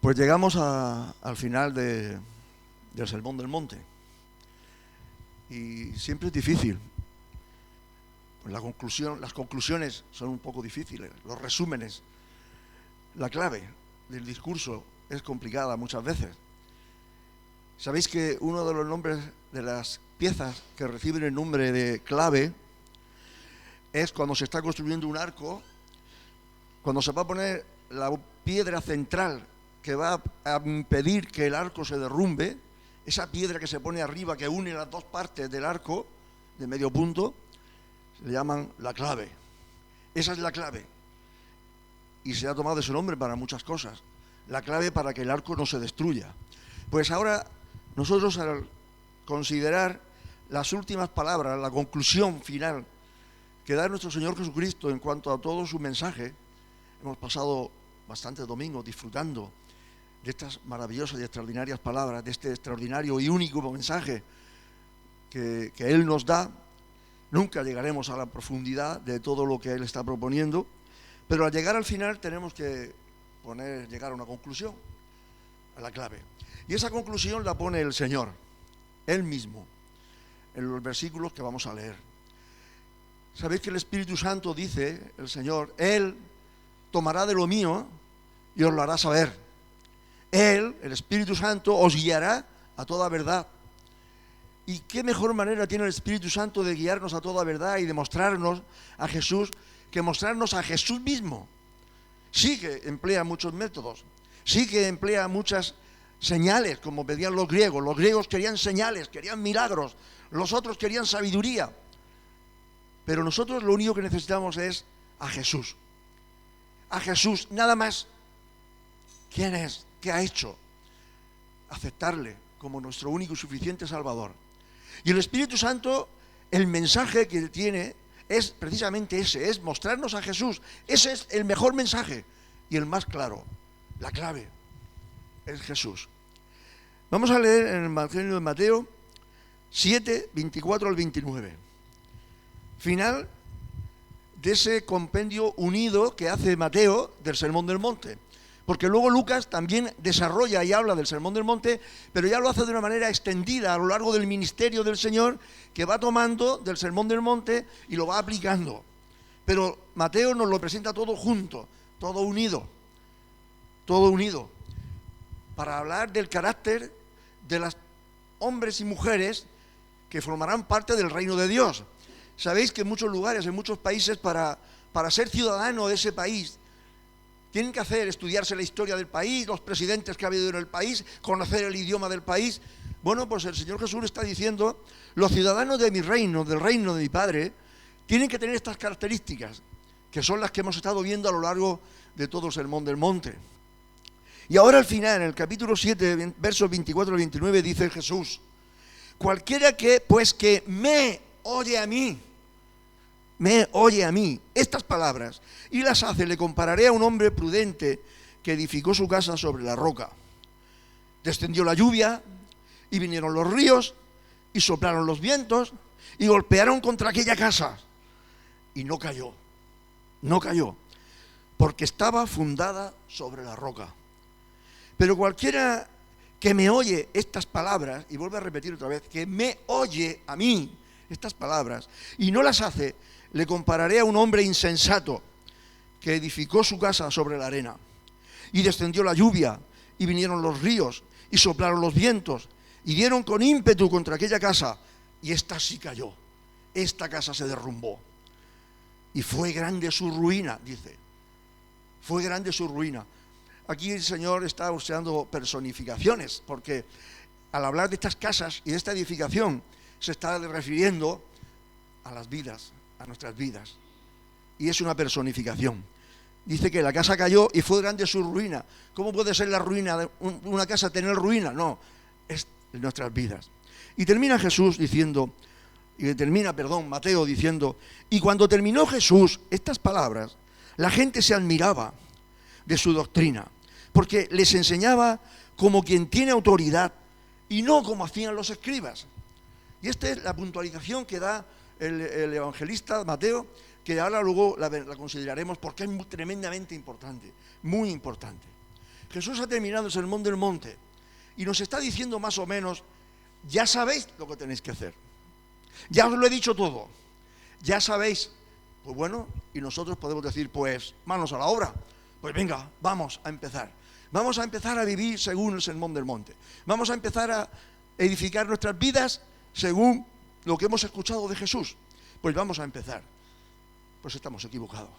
Pues llegamos al final del Sermón del Monte. Y siempre es difícil. Pues las conclusiones son un poco difíciles, los resúmenes. La clave del discurso es complicada muchas veces. Sabéis que uno de los nombres de las piezas que reciben el nombre de clave es cuando se está construyendo un arco, cuando se va a poner la piedra central que va a impedir que el arco se derrumbe, esa piedra que se pone arriba, que une las dos partes del arco de medio punto, se le llaman la clave. Esa es la clave. Y se ha tomado ese nombre para muchas cosas. La clave para que el arco no se destruya. Pues ahora nosotros, al considerar las últimas palabras, la conclusión final que da nuestro Señor Jesucristo en cuanto a todo su mensaje, hemos pasado bastantes domingos disfrutando de estas maravillosas y extraordinarias palabras, de este extraordinario y único mensaje que Él nos da. Nunca llegaremos a la profundidad de todo lo que Él está proponiendo, pero al llegar al final tenemos que llegar a una conclusión, a la clave. Y esa conclusión la pone el Señor, Él mismo, en los versículos que vamos a leer. Sabéis que el Espíritu Santo dice, el Señor, Él tomará de lo mío y os lo hará saber. Él, el Espíritu Santo, os guiará a toda verdad. ¿Y qué mejor manera tiene el Espíritu Santo de guiarnos a toda verdad y de mostrarnos a Jesús que mostrarnos a Jesús mismo? Sí que emplea muchos métodos, sí que emplea muchas señales, como pedían los griegos. Los griegos querían señales, querían milagros, los otros querían sabiduría. Pero nosotros lo único que necesitamos es a Jesús. A Jesús, nada más. ¿Quién es? ¿Qué ha hecho? Aceptarle como nuestro único y suficiente Salvador. Y el Espíritu Santo, el mensaje que tiene es precisamente ese, es mostrarnos a Jesús. Ese es el mejor mensaje y el más claro. La clave es Jesús. Vamos a leer en el Evangelio de Mateo 7, 24 al 29. Final de ese compendio unido que hace Mateo del Sermón del Monte. Porque luego Lucas también desarrolla y habla del Sermón del Monte, pero ya lo hace de una manera extendida a lo largo del ministerio del Señor, que va tomando del Sermón del Monte y lo va aplicando. Pero Mateo nos lo presenta todo junto, todo unido, para hablar del carácter de los hombres y mujeres que formarán parte del reino de Dios. Sabéis que en muchos lugares, en muchos países, para ser ciudadano de ese país, tienen que estudiarse la historia del país, los presidentes que ha habido en el país, conocer el idioma del país. Bueno, pues el Señor Jesús está diciendo, los ciudadanos de mi reino, del reino de mi Padre, tienen que tener estas características, que son las que hemos estado viendo a lo largo de todo el Sermón del Monte. Y ahora al final, en el capítulo 7, versos 24 al 29, dice Jesús, cualquiera que me oye a mí estas palabras y las hace, le compararé a un hombre prudente que edificó su casa sobre la roca. Descendió la lluvia y vinieron los ríos y soplaron los vientos y golpearon contra aquella casa y no cayó, porque estaba fundada sobre la roca. Pero cualquiera que me oye estas palabras, y vuelvo a repetir otra vez, que me oye a mí estas palabras y no las hace, le compararé a un hombre insensato que edificó su casa sobre la arena. Y descendió la lluvia, y vinieron los ríos, y soplaron los vientos, y dieron con ímpetu contra aquella casa, y ésta sí cayó. Esta casa se derrumbó. Y fue grande su ruina, dice. Fue grande su ruina. Aquí el Señor está usando personificaciones, porque al hablar de estas casas y de esta edificación, se está refiriendo a las vidas, a nuestras vidas. Y es una personificación. Dice que la casa cayó y fue grande su ruina. ¿Cómo puede ser la ruina de una casa tener ruina? No, es en nuestras vidas. Y termina Mateo diciendo, y cuando terminó Jesús estas palabras, la gente se admiraba de su doctrina, porque les enseñaba como quien tiene autoridad y no como hacían los escribas. Y esta es la puntualización que da el evangelista Mateo, que ahora luego la consideraremos porque es tremendamente importante, muy importante. Jesús ha terminado el Sermón del Monte y nos está diciendo más o menos, ya sabéis lo que tenéis que hacer. Ya os lo he dicho todo. Ya sabéis. Pues bueno, y nosotros podemos decir, pues, manos a la obra. Pues venga, vamos a empezar. Vamos a empezar a vivir según el Sermón del Monte. Vamos a empezar a edificar nuestras vidas según lo que hemos escuchado de Jesús. Pues vamos a empezar. Pues estamos equivocados.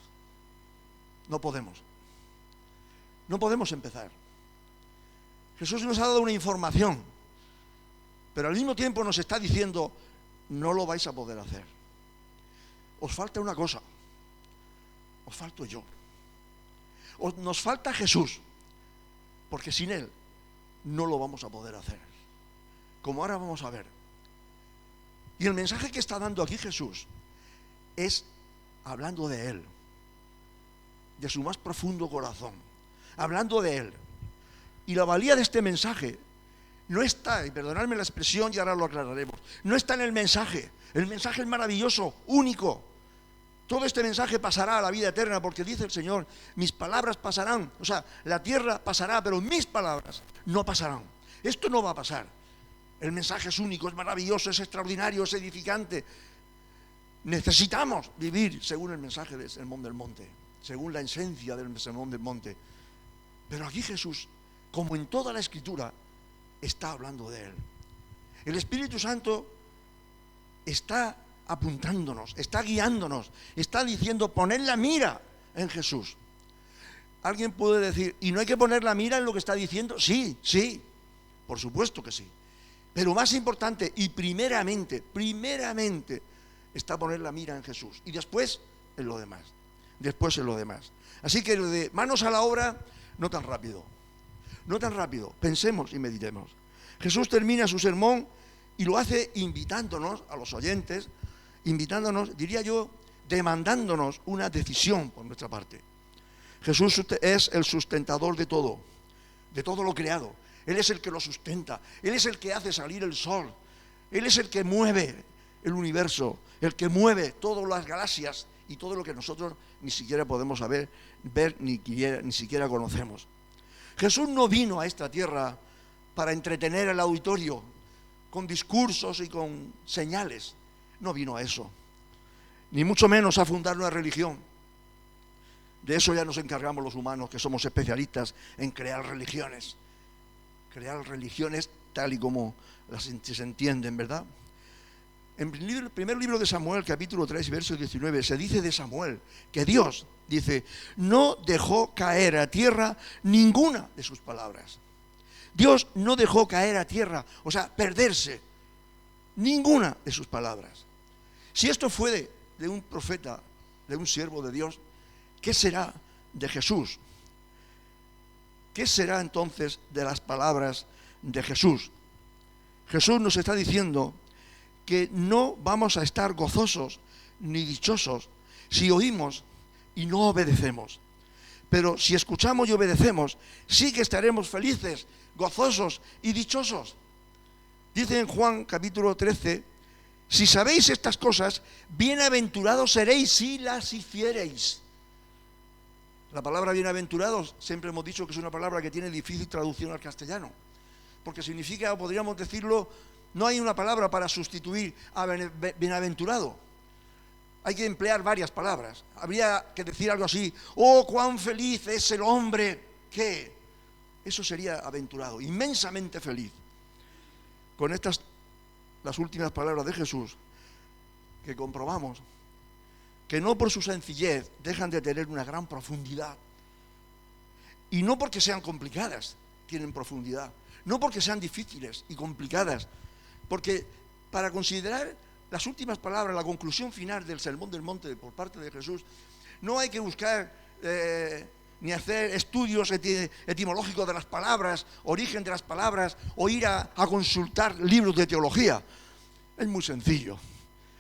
No podemos. No podemos empezar. Jesús nos ha dado una información, pero al mismo tiempo nos está diciendo, no lo vais a poder hacer. Os falta una cosa. Os falto yo. Nos falta Jesús, porque sin Él no lo vamos a poder hacer. Como ahora vamos a ver. Y el mensaje que está dando aquí Jesús es hablando de Él, de su más profundo corazón, hablando de Él. Y la valía de este mensaje no está, y perdonadme la expresión y ahora lo aclararemos, no está en el mensaje. El mensaje es maravilloso, único. Todo este mensaje pasará a la vida eterna, porque dice el Señor, mis palabras pasarán. O sea, la tierra pasará, pero mis palabras no pasarán. Esto no va a pasar. El mensaje es único, es maravilloso, es extraordinario, es edificante. Necesitamos vivir según el mensaje del Sermón del Monte, según la esencia del Sermón del Monte. Pero aquí Jesús, como en toda la Escritura, está hablando de Él. El Espíritu Santo está apuntándonos, está guiándonos, está diciendo, poned la mira en Jesús. Alguien puede decir, ¿y no hay que poner la mira en lo que está diciendo? Sí, sí, por supuesto que sí. Pero más importante y primeramente, está poner la mira en Jesús. Y después en lo demás. Después en lo demás. Así que lo de manos a la obra, no tan rápido. No tan rápido. Pensemos y meditemos. Jesús termina su sermón y lo hace invitándonos a los oyentes, invitándonos, diría yo, demandándonos una decisión por nuestra parte. Jesús es el sustentador de todo lo creado. Él es el que lo sustenta, Él es el que hace salir el sol, Él es el que mueve el universo, el que mueve todas las galaxias y todo lo que nosotros ni siquiera podemos ver ni siquiera conocemos. Jesús no vino a esta tierra para entretener al auditorio con discursos y con señales. No vino a eso, ni mucho menos a fundar una religión. De eso ya nos encargamos los humanos, que somos especialistas en crear religiones tal y como se entienden, ¿verdad? En el primer libro de Samuel, capítulo 3, verso 19, se dice de Samuel que Dios, dice, no dejó caer a tierra ninguna de sus palabras. Dios no dejó caer a tierra, o sea, perderse ninguna de sus palabras. Si esto fue de un profeta, de un siervo de Dios, ¿qué será de Jesús? ¿Qué será entonces de las palabras de Jesús? Jesús nos está diciendo que no vamos a estar gozosos ni dichosos si oímos y no obedecemos. Pero si escuchamos y obedecemos, sí que estaremos felices, gozosos y dichosos. Dice en Juan capítulo 13, si sabéis estas cosas, bienaventurados seréis si las hiciereis. La palabra bienaventurados, siempre hemos dicho que es una palabra que tiene difícil traducción al castellano, porque significa, podríamos decirlo, no hay una palabra para sustituir a bienaventurado. Hay que emplear varias palabras. Habría que decir algo así, oh, cuán feliz es el hombre que... Eso sería aventurado, inmensamente feliz. Con estas, las últimas palabras de Jesús, que comprobamos que no por su sencillez dejan de tener una gran profundidad. Y no porque sean complicadas, tienen profundidad. No porque sean difíciles y complicadas, porque para considerar las últimas palabras, la conclusión final del Sermón del Monte por parte de Jesús, no hay que buscar ni hacer estudios etimológicos de las palabras, origen de las palabras, o ir a consultar libros de teología. Es muy sencillo.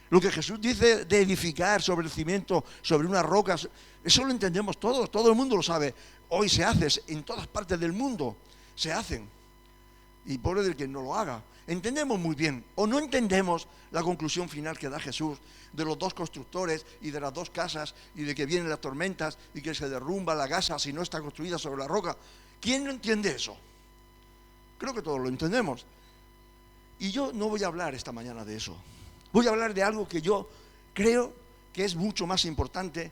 Lo que Jesús dice de edificar sobre el cimiento, sobre unas rocas, eso lo entendemos todos, todo el mundo lo sabe. Hoy se hace, en todas partes del mundo se hacen. Y pobre del que no lo haga. Entendemos muy bien, o no entendemos la conclusión final que da Jesús de los dos constructores y de las dos casas y de que vienen las tormentas y que se derrumba la casa si no está construida sobre la roca. ¿Quién no entiende eso? Creo que todos lo entendemos. Y yo no voy a hablar esta mañana de eso. Voy a hablar de algo que yo creo que es mucho más importante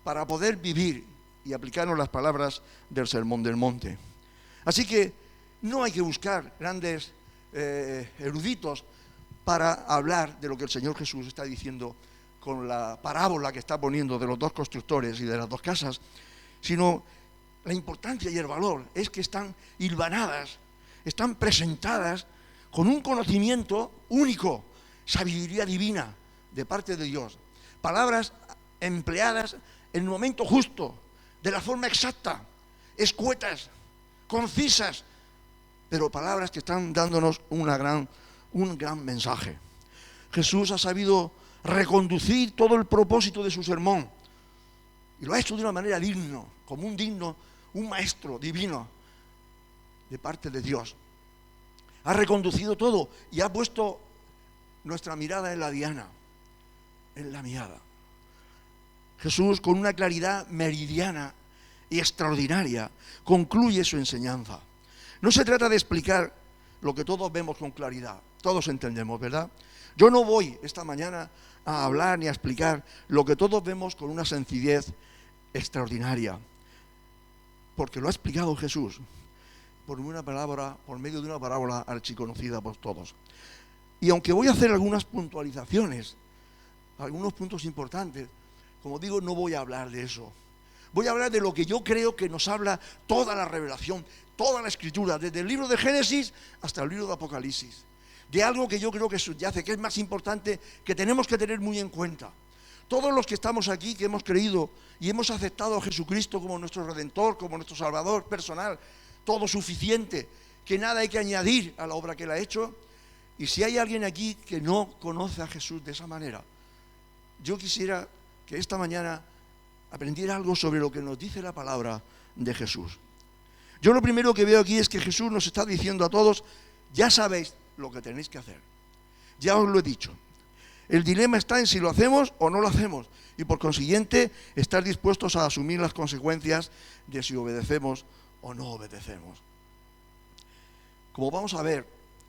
para poder vivir y aplicarnos las palabras del Sermón del Monte. Así que no hay que buscar grandes eruditos para hablar de lo que el Señor Jesús está diciendo con la parábola que está poniendo de los dos constructores y de las dos casas, sino la importancia y el valor es que están hilvanadas, están presentadas con un conocimiento único, sabiduría divina de parte de Dios. Palabras empleadas en el momento justo, de la forma exacta, escuetas, concisas, pero palabras que están dándonos un gran mensaje. Jesús ha sabido reconducir todo el propósito de su sermón y lo ha hecho de una manera digna, como un maestro divino de parte de Dios. Ha reconducido todo y ha puesto nuestra mirada en la diana, en la mirada. Jesús, con una claridad meridiana y extraordinaria, concluye su enseñanza. No se trata de explicar lo que todos vemos con claridad, todos entendemos, ¿verdad? Yo no voy esta mañana a hablar ni a explicar lo que todos vemos con una sencillez extraordinaria, porque lo ha explicado Jesús por medio de una parábola archiconocida por todos. Y aunque voy a hacer algunas puntualizaciones, algunos puntos importantes, como digo, no voy a hablar de eso. Voy a hablar de lo que yo creo que nos habla toda la revelación, toda la escritura, desde el libro de Génesis hasta el libro de Apocalipsis. De algo que yo creo que subyace, que es más importante, que tenemos que tener muy en cuenta. Todos los que estamos aquí, que hemos creído y hemos aceptado a Jesucristo como nuestro Redentor, como nuestro Salvador personal, todo suficiente, que nada hay que añadir a la obra que Él ha hecho. Y si hay alguien aquí que no conoce a Jesús de esa manera, yo quisiera que esta mañana aprendiera algo sobre lo que nos dice la palabra de Jesús. Yo lo primero que veo aquí es que Jesús nos está diciendo a todos, ya sabéis lo que tenéis que hacer. Ya os lo he dicho. El dilema está en si lo hacemos o no lo hacemos. Y por consiguiente, estar dispuestos a asumir las consecuencias de si obedecemos o no obedecemos. Como vamos a ver,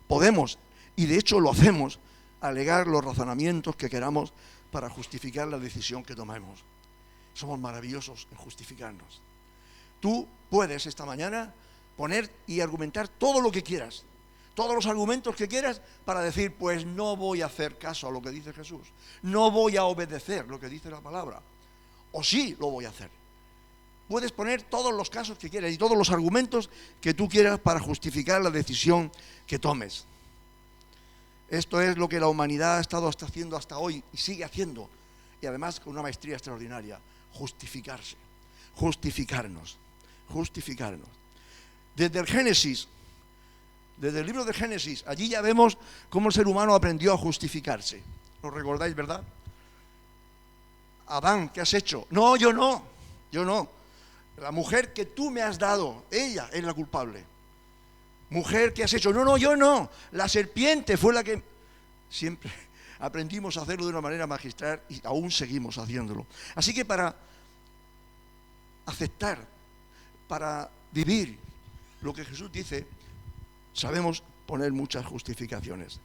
podemos, y de hecho lo hacemos, alegar los razonamientos que queramos para justificar la decisión que tomemos. Somos maravillosos en justificarnos. Tú puedes esta mañana poner y argumentar todo lo que quieras, todos los argumentos que quieras para decir, pues no voy a hacer caso a lo que dice Jesús, no voy a obedecer lo que dice la palabra, o sí lo voy a hacer. Puedes poner todos los casos que quieras y todos los argumentos que tú quieras para justificar la decisión que tomes. Esto es lo que la humanidad ha estado haciendo hasta hoy y sigue haciendo, y además con una maestría extraordinaria, justificarse, justificarnos. Desde el Génesis, desde el libro de Génesis, allí ya vemos cómo el ser humano aprendió a justificarse. ¿Lo recordáis, verdad? Adán, ¿qué has hecho? No, yo no. La mujer que tú me has dado, ella es la culpable. Mujer, ¿qué has hecho? No, yo no. La serpiente fue la que... Siempre aprendimos a hacerlo de una manera magistral y aún seguimos haciéndolo. Así que para aceptar, para vivir lo que Jesús dice, sabemos poner muchas justificaciones.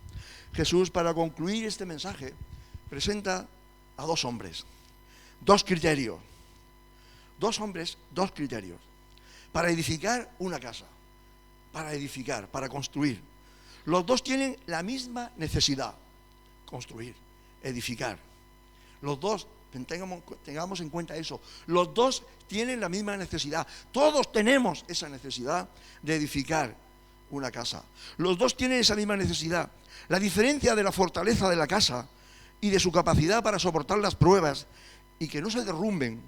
Jesús, para concluir este mensaje, presenta a dos hombres, dos criterios. Dos hombres, dos criterios. Para edificar una casa, para construir. Los dos tienen la misma necesidad, construir, edificar. Los dos, tengamos en cuenta eso, los dos tienen la misma necesidad. Todos tenemos esa necesidad de edificar una casa. Los dos tienen esa misma necesidad. La diferencia de la fortaleza de la casa y de su capacidad para soportar las pruebas y que no se derrumben,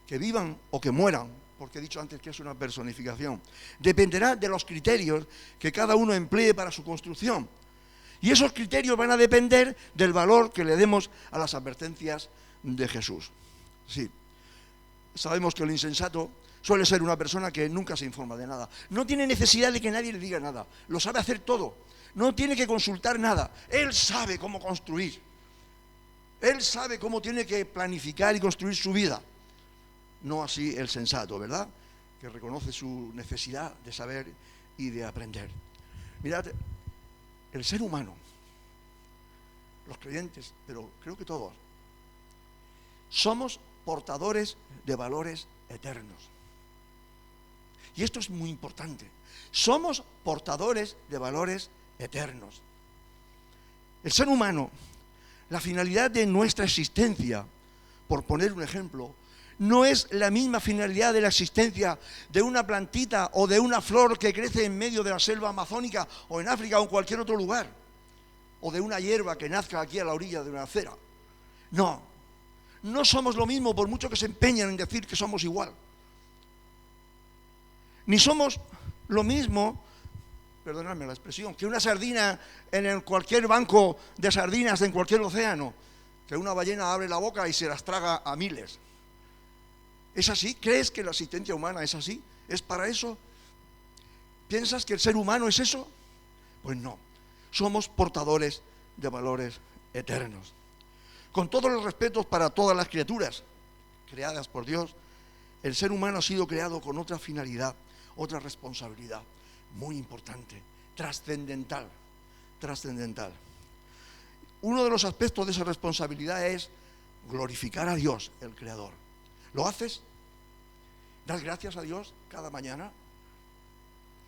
que vivan o que mueran, porque he dicho antes que es una personificación, dependerá de los criterios que cada uno emplee para su construcción. Y esos criterios van a depender del valor que le demos a las advertencias de Jesús. Sí, sabemos que el insensato suele ser una persona que nunca se informa de nada. No tiene necesidad de que nadie le diga nada. Lo sabe hacer todo. No tiene que consultar nada. Él sabe cómo construir. Él sabe cómo tiene que planificar y construir su vida. No así el sensato, ¿verdad? que reconoce su necesidad de saber y de aprender. Mirad, el ser humano, los creyentes, pero creo que todos, somos portadores de valores eternos. Y esto es muy importante. Somos portadores de valores eternos. El ser humano, la finalidad de nuestra existencia, por poner un ejemplo, no es la misma finalidad de la existencia de una plantita o de una flor que crece en medio de la selva amazónica o en África o en cualquier otro lugar, o de una hierba que nazca aquí a la orilla de una acera. No, no somos lo mismo, por mucho que se empeñen en decir que somos igual. Ni somos lo mismo, perdonadme la expresión, que una sardina en cualquier banco de sardinas en cualquier océano, que una ballena abre la boca y se las traga a miles. ¿Es así? ¿Crees que la existencia humana es así? ¿Es para eso? ¿Piensas que el ser humano es eso? Pues no. Somos portadores de valores eternos. Con todos los respetos para todas las criaturas creadas por Dios, el ser humano ha sido creado con otra finalidad, otra responsabilidad muy importante, trascendental. Uno de los aspectos de esa responsabilidad es glorificar a Dios, el Creador. ¿Lo haces? ¿Das gracias a Dios cada mañana?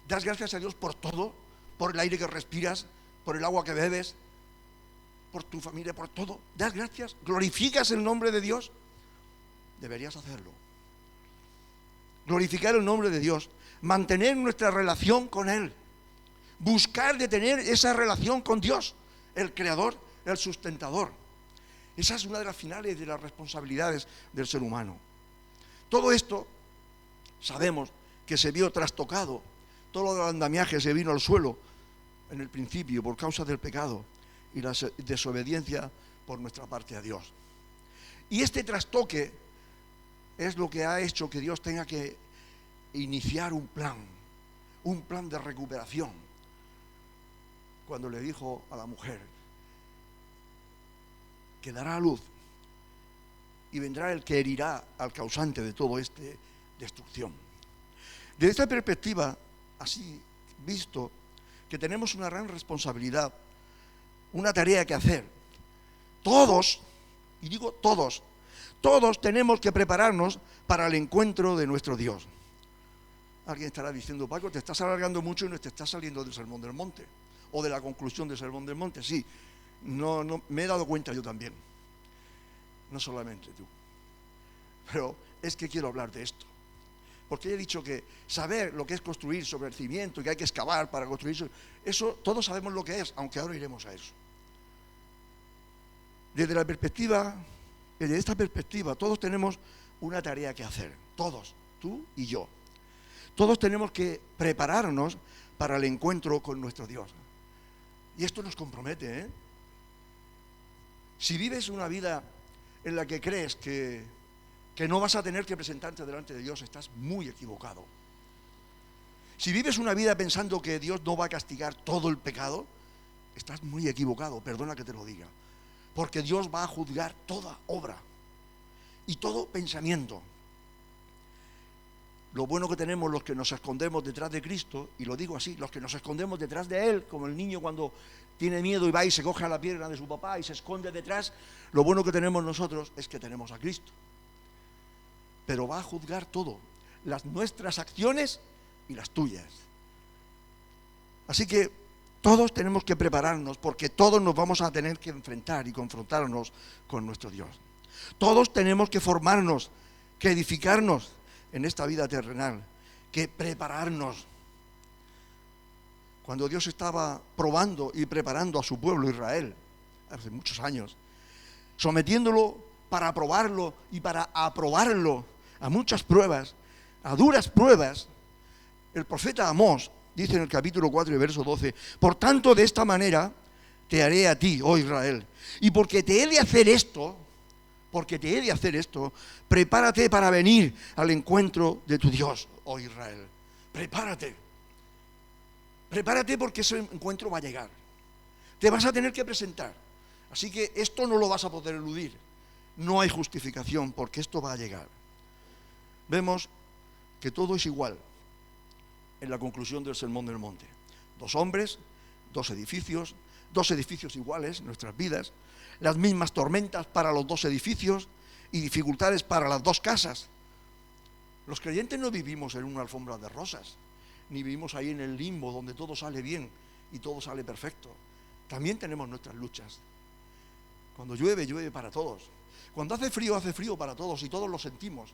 ¿Das gracias a Dios por todo? ¿Por el aire que respiras? ¿Por el agua que bebes? ¿Por tu familia? ¿Por todo? ¿Das gracias? ¿Glorificas el nombre de Dios? Deberías hacerlo. Glorificar el nombre de Dios, mantener nuestra relación con Él, buscar de tener esa relación con Dios, el Creador, el sustentador. Esa es una de las finales de las responsabilidades del ser humano. Todo esto sabemos que se vio trastocado, todo el andamiaje se vino al suelo en el principio por causa del pecado y la desobediencia por nuestra parte a Dios. Y este trastoque es lo que ha hecho que Dios tenga que iniciar un plan de recuperación. Cuando le dijo a la mujer que dará a luz y vendrá el que herirá al causante de todo este destrucción. Desde esta perspectiva, así visto, que tenemos una gran responsabilidad, una tarea que hacer. Todos, y digo todos tenemos que prepararnos para el encuentro de nuestro Dios. Alguien estará diciendo: Paco, te estás alargando mucho y no te estás saliendo del Sermón del Monte, o de la conclusión del Sermón del Monte. Sí, no, me he dado cuenta yo también, no solamente tú, pero es que quiero hablar de esto, porque he dicho que saber lo que es construir sobre el cimiento y que hay que excavar para construir, eso todos sabemos lo que es, aunque ahora iremos a eso. Desde esta perspectiva, todos tenemos una tarea que hacer, todos, tú y yo. Todos tenemos que prepararnos para el encuentro con nuestro Dios. Y esto nos compromete, ¿eh? Si vives una vida en la que crees que no vas a tener que presentarte delante de Dios, estás muy equivocado. Si vives una vida pensando que Dios no va a castigar todo el pecado, estás muy equivocado, perdona que te lo diga. Porque Dios va a juzgar toda obra y todo pensamiento. Lo bueno que tenemos los que nos escondemos detrás de Cristo, y lo digo así, los que nos escondemos detrás de Él, como el niño cuando tiene miedo y va y se coge a la pierna de su papá y se esconde detrás, lo bueno que tenemos nosotros es que tenemos a Cristo. Pero va a juzgar todo, las nuestras acciones y las tuyas. Así que todos tenemos que prepararnos, porque todos nos vamos a tener que enfrentar y confrontarnos con nuestro Dios. Todos tenemos que formarnos, que edificarnos en esta vida terrenal, que prepararnos. Cuando Dios estaba probando y preparando a su pueblo Israel, hace muchos años, sometiéndolo para probarlo y para aprobarlo a muchas pruebas, a duras pruebas, el profeta Amós dice en el capítulo 4 y verso 12: por tanto, de esta manera te haré a ti, oh Israel, y porque te he de hacer esto, prepárate para venir al encuentro de tu Dios, oh Israel. Prepárate porque ese encuentro va a llegar. Te vas a tener que presentar. Así que esto no lo vas a poder eludir. No hay justificación porque esto va a llegar. Vemos que todo es igual en la conclusión del Sermón del Monte. 2 hombres, 2 edificios iguales, nuestras vidas, las mismas tormentas para los 2 edificios y dificultades para las 2 casas. Los creyentes no vivimos en una alfombra de rosas, ni vivimos ahí en el limbo donde todo sale bien y todo sale perfecto. También tenemos nuestras luchas. Cuando llueve, llueve para todos. Cuando hace frío para todos y todos lo sentimos.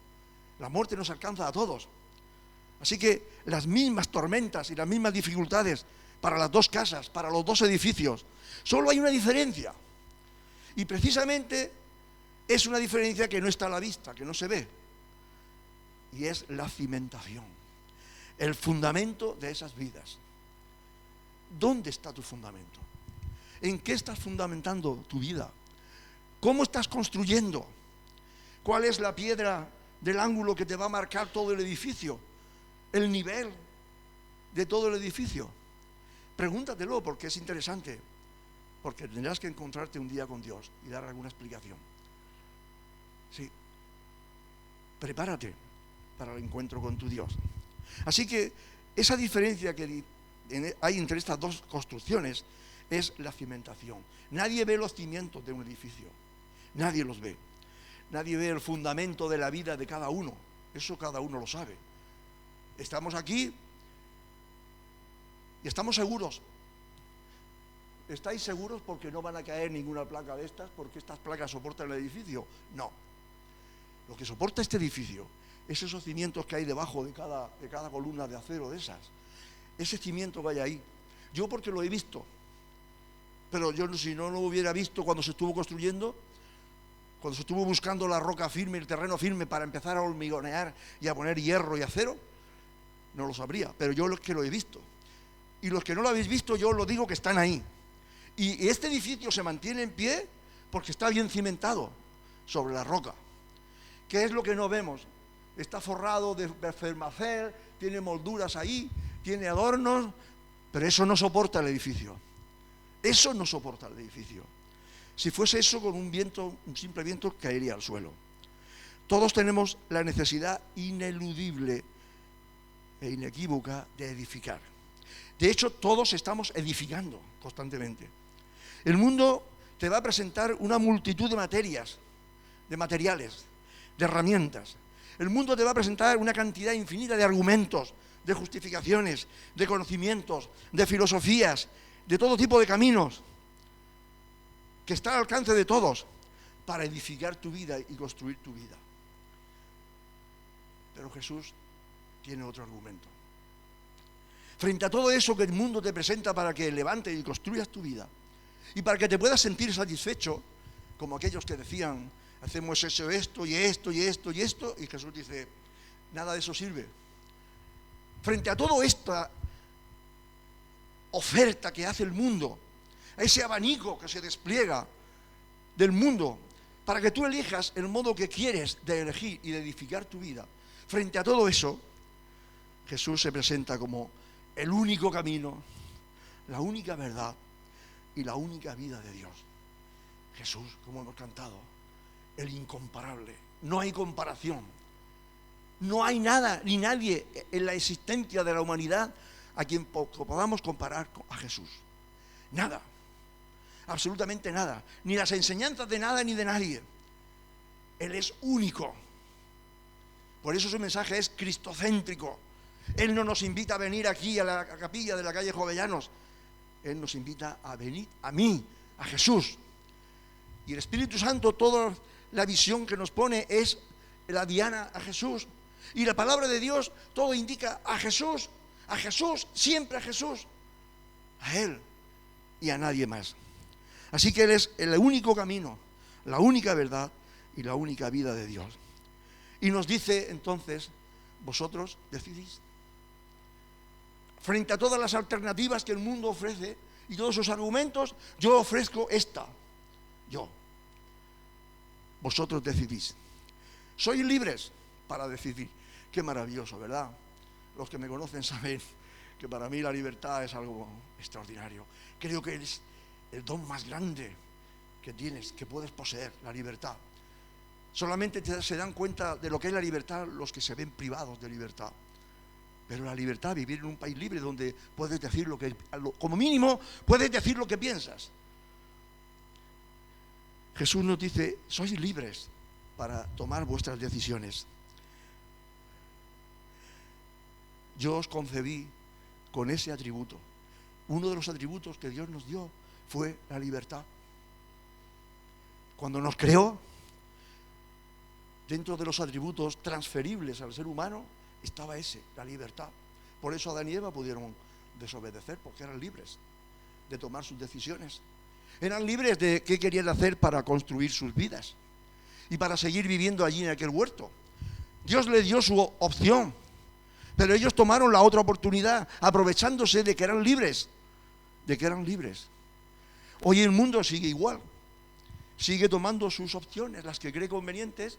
La muerte nos alcanza a todos. Así que las mismas tormentas y las mismas dificultades para las 2 casas, para los 2 edificios. Solo hay una diferencia. Y precisamente es una diferencia que no está a la vista, que no se ve. Y es la cimentación, el fundamento de esas vidas. ¿Dónde está tu fundamento? ¿En qué estás fundamentando tu vida? ¿Cómo estás construyendo? ¿Cuál es la piedra del ángulo que te va a marcar todo el edificio? ¿El nivel de todo el edificio? Pregúntatelo, porque es interesante, porque tendrás que encontrarte un día con Dios y dar alguna explicación. Sí, prepárate para el encuentro con tu Dios. Así que esa diferencia que hay entre estas 2 construcciones es la cimentación. Nadie ve los cimientos de un edificio, nadie los ve. Nadie ve el fundamento de la vida de cada uno, eso cada uno lo sabe. Estamos aquí y estamos seguros. ¿Estáis seguros porque no van a caer ninguna placa de estas, porque estas placas soportan el edificio? No. Lo que soporta este edificio es esos cimientos que hay debajo de cada columna de acero de esas. Ese cimiento que hay ahí. Yo porque lo he visto, pero yo si no lo hubiera visto cuando se estuvo construyendo, cuando se estuvo buscando la roca firme, el terreno firme para empezar a hormigonear y a poner hierro y acero, no lo sabría, pero yo los que lo he visto. Y los que no lo habéis visto, yo os lo digo que están ahí. Y este edificio se mantiene en pie porque está bien cimentado sobre la roca. ¿Qué es lo que no vemos? Está forrado de fermacel, tiene molduras ahí, tiene adornos, pero eso no soporta el edificio. Eso no soporta el edificio. Si fuese eso, con un simple viento, caería al suelo. Todos tenemos la necesidad ineludible e inequívoca de edificar. De hecho, todos estamos edificando constantemente. El mundo te va a presentar una multitud de materias, de materiales, de herramientas. El mundo te va a presentar una cantidad infinita de argumentos, de justificaciones, de conocimientos, de filosofías, de todo tipo de caminos, que está al alcance de todos para edificar tu vida y construir tu vida. Pero Jesús tiene otro argumento. Frente a todo eso que el mundo te presenta para que levantes y construyas tu vida y para que te puedas sentir satisfecho, como aquellos que decían, hacemos eso, esto y esto y esto y esto, y Jesús dice, nada de eso sirve. Frente a toda esta oferta que hace el mundo, a ese abanico que se despliega del mundo, para que tú elijas el modo que quieres de elegir y de edificar tu vida, frente a todo eso, Jesús se presenta como el único camino, la única verdad y la única vida de Dios. Jesús, como hemos cantado, el incomparable. No hay comparación. No hay nada ni nadie en la existencia de la humanidad a quien podamos comparar a Jesús. Nada. Absolutamente nada. Ni las enseñanzas de nada ni de nadie. Él es único. Por eso su mensaje es cristocéntrico. Él no nos invita a venir aquí a la capilla de la calle Jovellanos. Él nos invita a venir a mí, a Jesús. Y el Espíritu Santo, toda la visión que nos pone es la diana a Jesús. Y la palabra de Dios, todo indica a Jesús, siempre a Jesús. A Él y a nadie más. Así que Él es el único camino, la única verdad y la única vida de Dios. Y nos dice entonces, vosotros decidís. Frente a todas las alternativas que el mundo ofrece y todos sus argumentos, yo ofrezco esta. Yo. Vosotros decidís. Sois libres para decidir. Qué maravilloso, ¿verdad? Los que me conocen saben que para mí la libertad es algo extraordinario. Creo que es el don más grande que tienes, que puedes poseer, la libertad. Solamente se dan cuenta de lo que es la libertad los que se ven privados de libertad. Pero la libertad, vivir en un país libre donde puedes decir lo que, como mínimo, puedes decir lo que piensas. Jesús nos dice, sois libres para tomar vuestras decisiones. Yo os concebí con ese atributo. Uno de los atributos que Dios nos dio fue la libertad. Cuando nos creó, dentro de los atributos transferibles al ser humano, estaba ese, la libertad. Por eso Adán y Eva pudieron desobedecer, porque eran libres de tomar sus decisiones. Eran libres de qué querían hacer para construir sus vidas y para seguir viviendo allí en aquel huerto. Dios les dio su opción, pero ellos tomaron la otra oportunidad, aprovechándose de que eran libres, Hoy el mundo sigue igual, sigue tomando sus opciones, las que cree convenientes,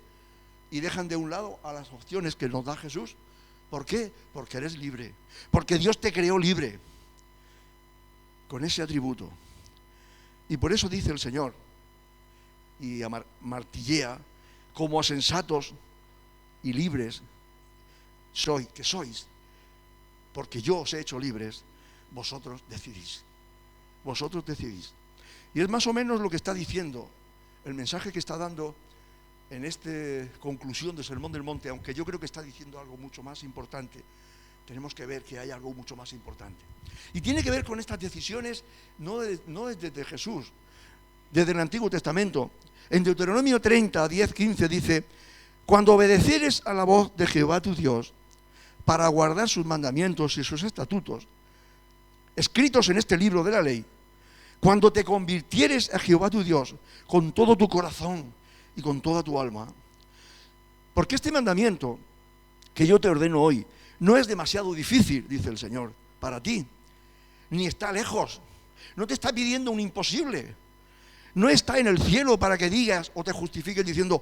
y dejan de un lado a las opciones que nos da Jesús. ¿Por qué? Porque eres libre, porque Dios te creó libre, con ese atributo. Y por eso dice el Señor, y martillea, como sensatos y libres que sois, porque yo os he hecho libres, vosotros decidís. Y es más o menos lo que está diciendo, el mensaje que está dando en esta conclusión del Sermón del Monte, aunque yo creo que está diciendo algo mucho más importante. Tenemos que ver que hay algo mucho más importante. Y tiene que ver con estas decisiones, no desde Jesús, desde el Antiguo Testamento. En Deuteronomio 30, 10, 15 dice, cuando obedecieres a la voz de Jehová tu Dios, para guardar sus mandamientos y sus estatutos, escritos en este libro de la ley, cuando te convirtieres a Jehová tu Dios con todo tu corazón y con toda tu alma, porque este mandamiento que yo te ordeno hoy no es demasiado difícil, dice el Señor, para ti, ni está lejos, no te está pidiendo un imposible, no está en el cielo para que digas o te justifiques diciendo,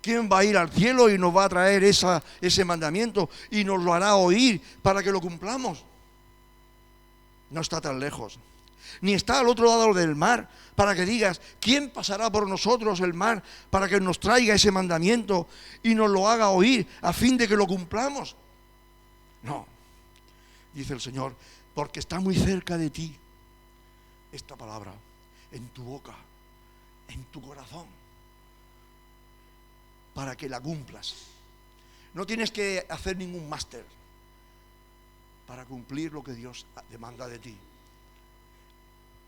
¿quién va a ir al cielo y nos va a traer ese mandamiento y nos lo hará oír para que lo cumplamos? No está tan lejos. Ni está al otro lado del mar para que digas, ¿quién pasará por nosotros el mar para que nos traiga ese mandamiento y nos lo haga oír a fin de que lo cumplamos? No, dice el Señor, porque está muy cerca de ti esta palabra, en tu boca, en tu corazón, para que la cumplas. No tienes que hacer ningún máster para cumplir lo que Dios demanda de ti.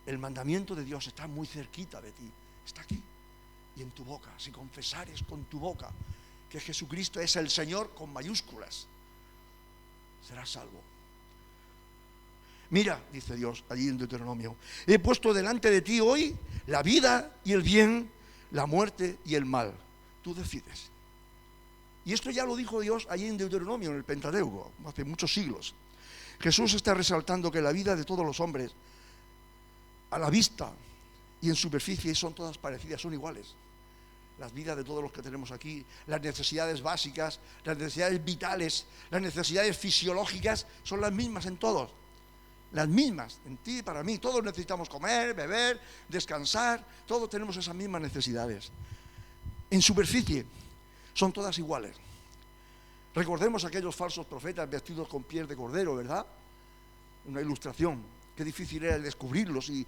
El mandamiento de Dios está muy cerquita de ti, está aquí y en tu boca. Si confesares con tu boca que Jesucristo es el Señor con mayúsculas, serás salvo. Mira, dice Dios allí en Deuteronomio, he puesto delante de ti hoy la vida y el bien, la muerte y el mal. Tú decides. Y esto ya lo dijo Dios allí en Deuteronomio, en el Pentateuco, hace muchos siglos. Jesús está resaltando que la vida de todos los hombres, a la vista y en superficie, son todas parecidas, son iguales. Las vidas de todos los que tenemos aquí, las necesidades básicas, las necesidades vitales, las necesidades fisiológicas, son las mismas en todos. Las mismas, en ti y para mí. Todos necesitamos comer, beber, descansar, todos tenemos esas mismas necesidades. En superficie, son todas iguales. Recordemos aquellos falsos profetas vestidos con piel de cordero, ¿verdad? Una ilustración. Qué difícil era descubrirlos y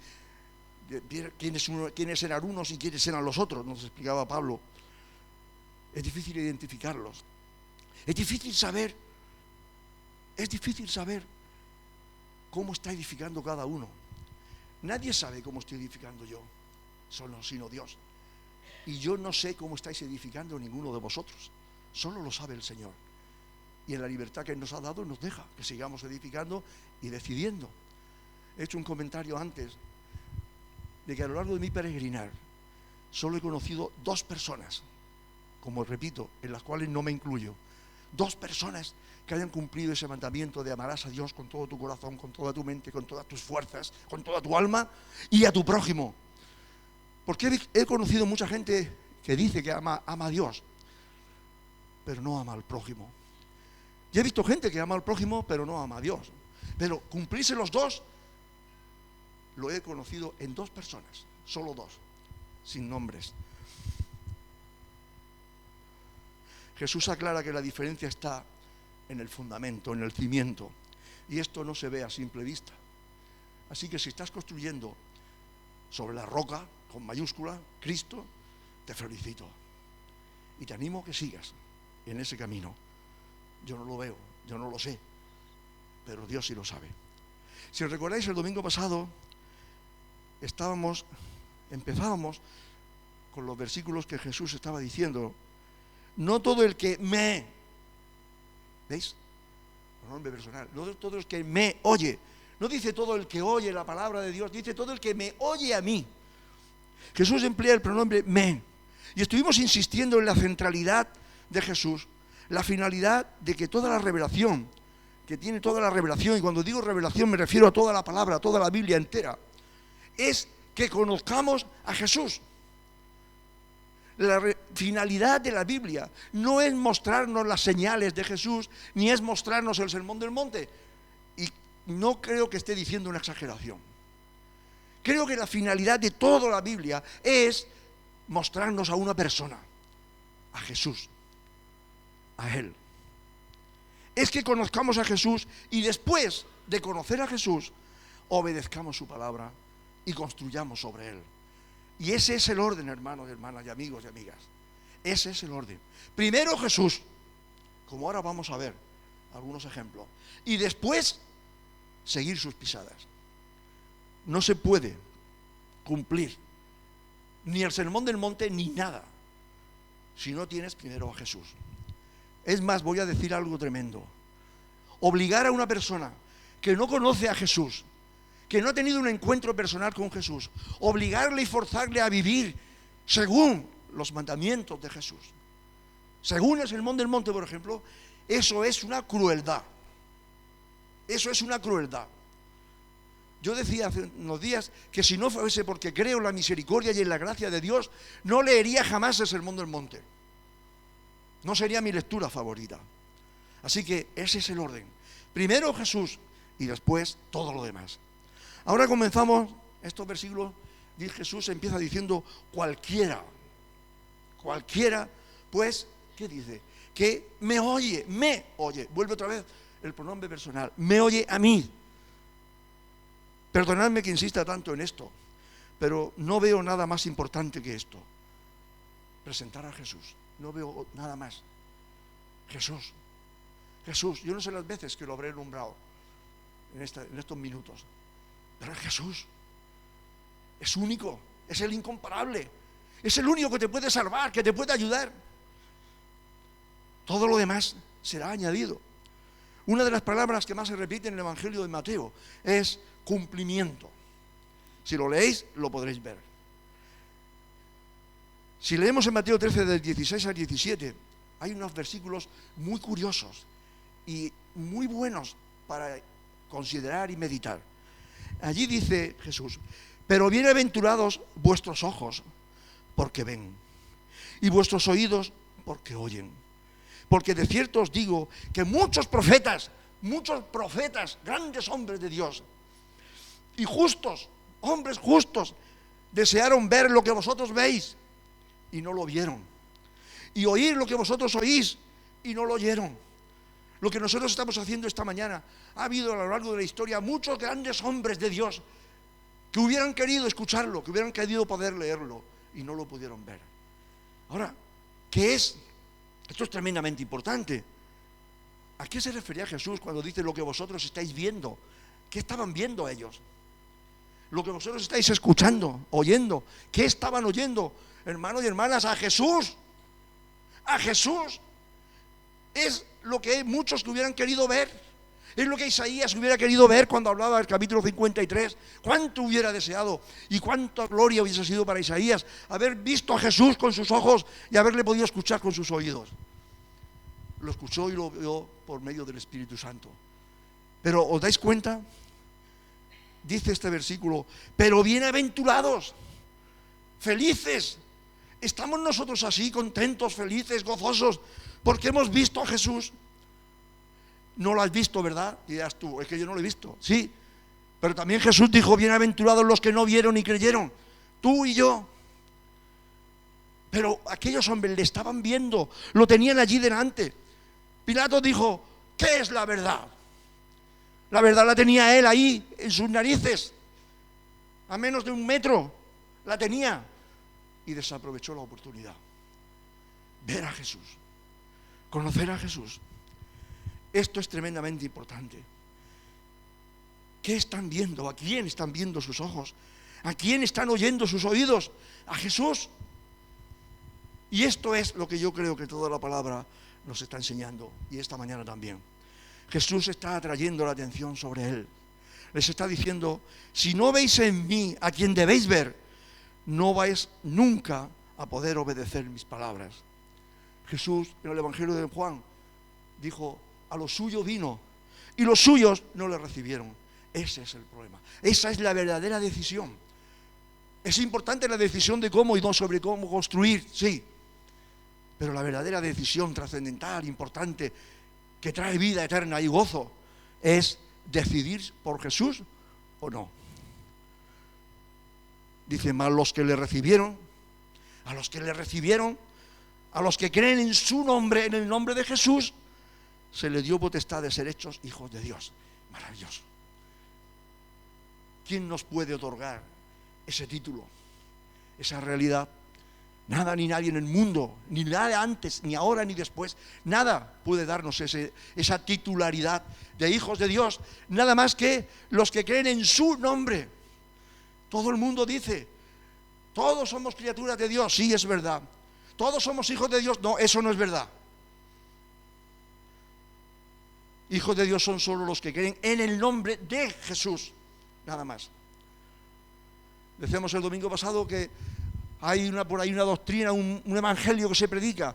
ver quiénes eran unos y quiénes eran los otros, nos explicaba Pablo. Es difícil identificarlos. Es difícil saber cómo está edificando cada uno. Nadie sabe cómo estoy edificando yo, sino Dios. Y yo no sé cómo estáis edificando ninguno de vosotros. Solo lo sabe el Señor. Y en la libertad que Él nos ha dado nos deja que sigamos edificando y decidiendo. He hecho un comentario antes de que a lo largo de mi peregrinar solo he conocido 2 personas, como repito, en las cuales no me incluyo, 2 personas que hayan cumplido ese mandamiento de amarás a Dios con todo tu corazón, con toda tu mente, con todas tus fuerzas, con toda tu alma y a tu prójimo. Porque he conocido mucha gente que dice que ama a Dios, pero no ama al prójimo. Y he visto gente que ama al prójimo, pero no ama a Dios. Pero cumplirse los 2, lo he conocido en 2 personas, solo 2, sin nombres. Jesús aclara que la diferencia está en el fundamento, en el cimiento. Y esto no se ve a simple vista. Así que si estás construyendo sobre la roca, con mayúscula, Cristo, te felicito. Y te animo a que sigas en ese camino. Yo no lo veo, yo no lo sé, pero Dios sí lo sabe. Si recordáis, el domingo pasado empezábamos con los versículos que Jesús estaba diciendo. No todo el que me, ¿veis? Pronombre personal. No todo el que me oye. No dice todo el que oye la palabra de Dios, dice todo el que me oye a mí. Jesús emplea el pronombre me. Y estuvimos insistiendo en la centralidad de Jesús, la finalidad de que toda la revelación, que tiene toda la revelación, y cuando digo revelación me refiero a toda la palabra, a toda la Biblia entera, es que conozcamos a Jesús. La finalidad de la Biblia no es mostrarnos las señales de Jesús, ni es mostrarnos el Sermón del Monte. Y no creo que esté diciendo una exageración. Creo que la finalidad de toda la Biblia es mostrarnos a una persona, a Jesús, a Él. Es que conozcamos a Jesús y después de conocer a Jesús, obedezcamos su palabra y construyamos sobre Él. Y ese es el orden, hermanos y hermanas y amigos y amigas. Ese es el orden. Primero Jesús, como ahora vamos a ver algunos ejemplos, y después seguir sus pisadas. No se puede cumplir ni el Sermón del Monte ni nada si no tienes primero a Jesús. Es más, voy a decir algo tremendo. Obligar a una persona que no conoce a Jesús, que no ha tenido un encuentro personal con Jesús, obligarle y forzarle a vivir según los mandamientos de Jesús, según el Sermón del Monte, por ejemplo, eso es una crueldad. Eso es una crueldad. Yo decía hace unos días que si no fuese porque creo en la misericordia y en la gracia de Dios, no leería jamás el Sermón del Monte. No sería mi lectura favorita. Así que ese es el orden. Primero Jesús y después todo lo demás. Ahora comenzamos estos versículos. Jesús empieza diciendo cualquiera, pues, ¿qué dice? Que me oye. Vuelve otra vez el pronombre personal, me oye a mí. Perdonadme que insista tanto en esto, pero no veo nada más importante que esto. Presentar a Jesús, no veo nada más. Jesús, yo no sé las veces que lo habré nombrado en estos minutos, pero Jesús es único, es el incomparable, es el único que te puede salvar, que te puede ayudar. Todo lo demás será añadido. Una de las palabras que más se repite en el Evangelio de Mateo es cumplimiento. Si lo leéis, lo podréis ver. Si leemos en Mateo 13, del 16 al 17, hay unos versículos muy curiosos y muy buenos para considerar y meditar. Allí dice Jesús: pero bienaventurados vuestros ojos, porque ven, y vuestros oídos, porque oyen. Porque de cierto os digo que muchos profetas, grandes hombres de Dios, y justos, hombres justos, desearon ver lo que vosotros veis, y no lo vieron. Y oír lo que vosotros oís, y no lo oyeron. Lo que nosotros estamos haciendo esta mañana, ha habido a lo largo de la historia muchos grandes hombres de Dios que hubieran querido escucharlo, que hubieran querido poder leerlo, y no lo pudieron ver. Ahora, ¿qué es? Esto es tremendamente importante. ¿A qué se refería Jesús cuando dice lo que vosotros estáis viendo? ¿Qué estaban viendo ellos? Lo que vosotros estáis escuchando, oyendo. ¿Qué estaban oyendo? Hermanos y hermanas, a Jesús. A Jesús. Es lo que muchos que hubieran querido ver. Es lo que Isaías hubiera querido ver cuando hablaba del capítulo 53. ¿Cuánto hubiera deseado y cuánta gloria hubiese sido para Isaías haber visto a Jesús con sus ojos y haberle podido escuchar con sus oídos? Lo escuchó y lo vio por medio del Espíritu Santo. Pero ¿os dais cuenta? Dice este versículo: pero bienaventurados, felices. ¿Estamos nosotros así, contentos, felices, gozosos, porque hemos visto a Jesús? No lo has visto, ¿verdad? Dirás tú, es que yo no lo he visto. Sí, pero también Jesús dijo: bienaventurados los que no vieron y creyeron. Tú y yo. Pero aquellos hombres le estaban viendo, lo tenían allí delante. Pilato dijo, ¿qué es la verdad? La verdad la tenía él ahí, en sus narices, a menos de 1 metro, la tenía. Y desaprovechó la oportunidad. Ver a Jesús, conocer a Jesús. Esto es tremendamente importante. ¿Qué están viendo? ¿A quién están viendo sus ojos? ¿A quién están oyendo sus oídos? A Jesús. Y esto es lo que yo creo que toda la palabra nos está enseñando, y esta mañana también. Jesús está atrayendo la atención sobre él. Les está diciendo, si no veis en mí a quien debéis ver, no vais nunca a poder obedecer mis palabras. Jesús, en el Evangelio de Juan, dijo, a los suyos vino, y los suyos no le recibieron. Ese es el problema. Esa es la verdadera decisión. Es importante la decisión de cómo y no sobre cómo construir, sí. Pero la verdadera decisión trascendental, importante, que trae vida eterna y gozo, es decidir por Jesús o no. Dice, más los que le recibieron, a los que le recibieron, a los que creen en su nombre, en el nombre de Jesús, se les dio potestad de ser hechos hijos de Dios. Maravilloso. ¿Quién nos puede otorgar ese título, esa realidad? Nada ni nadie en el mundo, ni nada antes, ni ahora, ni después, nada puede darnos esa titularidad de hijos de Dios, nada más que los que creen en su nombre. Todo el mundo dice, todos somos criaturas de Dios, sí, es verdad. Todos somos hijos de Dios, no, eso no es verdad. Hijos de Dios son solo los que creen en el nombre de Jesús, nada más. Decíamos el domingo pasado que hay por ahí una doctrina, un evangelio que se predica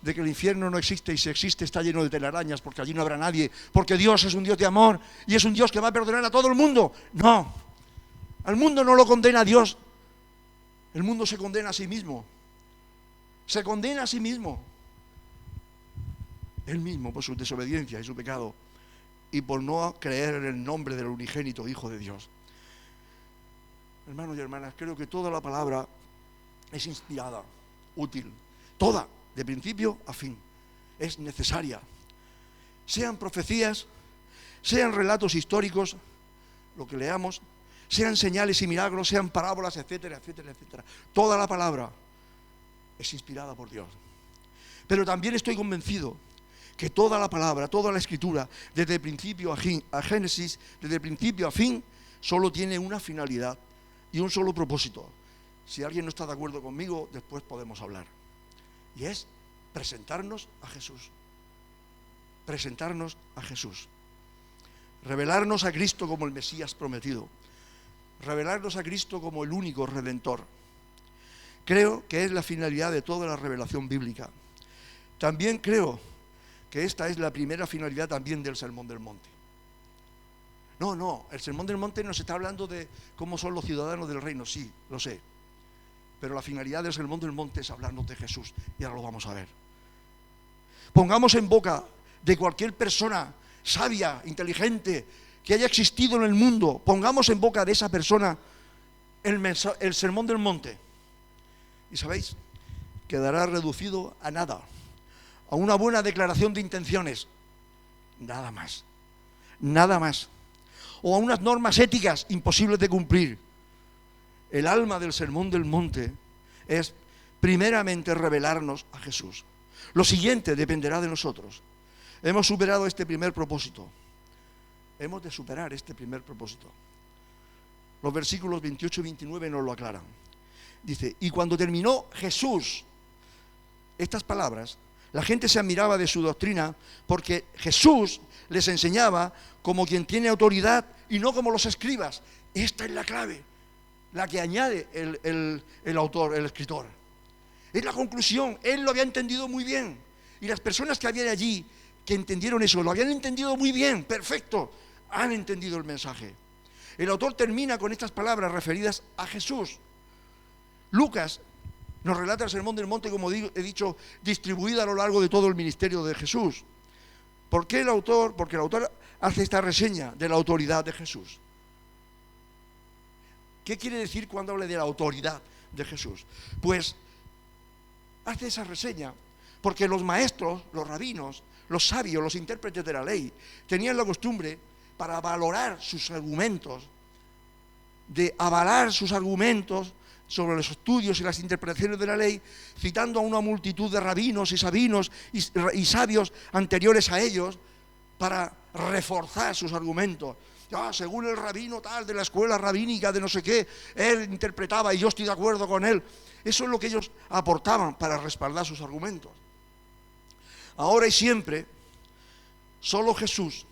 de que el infierno no existe, y si existe está lleno de telarañas porque allí no habrá nadie, porque Dios es un Dios de amor y es un Dios que va a perdonar a todo el mundo. No, al mundo no lo condena a Dios, el mundo se condena a sí mismo, se condena a sí mismo, él mismo por su desobediencia y su pecado y por no creer en el nombre del unigénito Hijo de Dios. Hermanos y hermanas, creo que toda la palabra es inspirada, útil, toda, de principio a fin, es necesaria. Sean profecías, sean relatos históricos, lo que leamos, sean señales y milagros, sean parábolas, etcétera, etcétera, etcétera. Toda la palabra es inspirada por Dios. Pero también estoy convencido que toda la palabra, toda la escritura, desde el principio a Génesis, desde el principio a fin, solo tiene una finalidad y un solo propósito. Si alguien no está de acuerdo conmigo, después podemos hablar. Y es presentarnos a Jesús. Presentarnos a Jesús. Revelarnos a Cristo como el Mesías prometido. Revelarnos a Cristo como el único Redentor. Creo que es la finalidad de toda la revelación bíblica. También creo que esta es la primera finalidad también del Sermón del Monte. No, el Sermón del Monte nos está hablando de cómo son los ciudadanos del reino, sí, lo sé. Pero la finalidad del Sermón del Monte es hablarnos de Jesús, y ahora lo vamos a ver. Pongamos en boca de cualquier persona sabia, inteligente, que haya existido en el mundo, pongamos en boca de esa persona el Sermón del Monte. Y sabéis, quedará reducido a nada, a una buena declaración de intenciones, nada más, nada más. O a unas normas éticas imposibles de cumplir. El alma del Sermón del Monte es primeramente revelarnos a Jesús. Lo siguiente dependerá de nosotros. Hemos superado este primer propósito. Hemos de superar este primer propósito. Los versículos 28 y 29 nos lo aclaran. Dice, y cuando terminó Jesús estas palabras, la gente se admiraba de su doctrina, porque Jesús les enseñaba como quien tiene autoridad y no como los escribas. Esta es la clave, la que añade el autor, el escritor. Es la conclusión, él lo había entendido muy bien. Y las personas que habían allí, que entendieron eso, lo habían entendido muy bien, perfecto, han entendido el mensaje. El autor termina con estas palabras referidas a Jesús. Lucas nos relata el Sermón del Monte, como he dicho, distribuido a lo largo de todo el ministerio de Jesús. ¿Por qué el autor? Porque el autor hace esta reseña de la autoridad de Jesús. ¿Qué quiere decir cuando habla de la autoridad de Jesús? Pues hace esa reseña porque los maestros, los rabinos, los sabios, los intérpretes de la ley, tenían la costumbre, para valorar sus argumentos, de avalar sus argumentos sobre los estudios y las interpretaciones de la ley, citando a una multitud de rabinos y sabinos y sabios anteriores a ellos, para reforzar sus argumentos. Según el rabino tal de la escuela rabínica de no sé qué, él interpretaba y yo estoy de acuerdo con él. Eso es lo que ellos aportaban para respaldar sus argumentos. Ahora y siempre, solo Jesús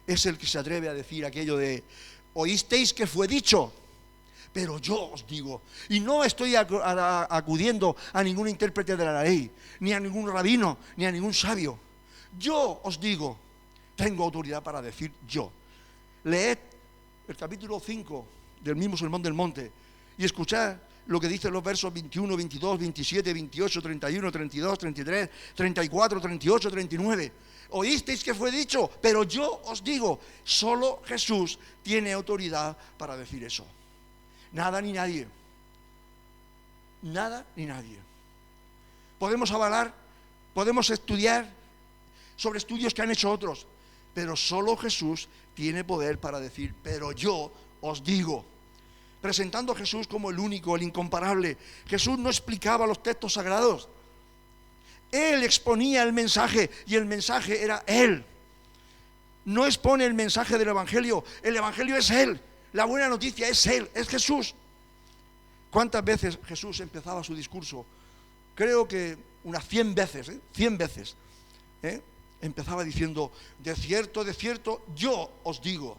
es el que se atreve a decir aquello de: oísteis que fue dicho, pero yo os digo. Y no estoy acudiendo a ningún intérprete de la ley, ni a ningún rabino, ni a ningún sabio. Yo os digo, tengo autoridad para decir yo. Leed el capítulo 5 del mismo Sermón del Monte y escuchad lo que dicen los versos 21, 22, 27, 28, 31, 32, 33, 34, 38, 39. Oísteis que fue dicho, pero yo os digo. Solo Jesús tiene autoridad para decir eso. Nada ni nadie. Nada ni nadie. Podemos avalar, podemos estudiar sobre estudios que han hecho otros, pero solo Jesús tiene poder para decir: pero yo os digo. Presentando a Jesús como el único, el incomparable. Jesús no explicaba los textos sagrados. Él exponía el mensaje y el mensaje era Él. No expone el mensaje del Evangelio. El Evangelio es Él. La buena noticia es Él, es Jesús. ¿Cuántas veces Jesús empezaba su discurso? Creo que unas 100 veces, 100 veces. Empezaba diciendo: de cierto, yo os digo.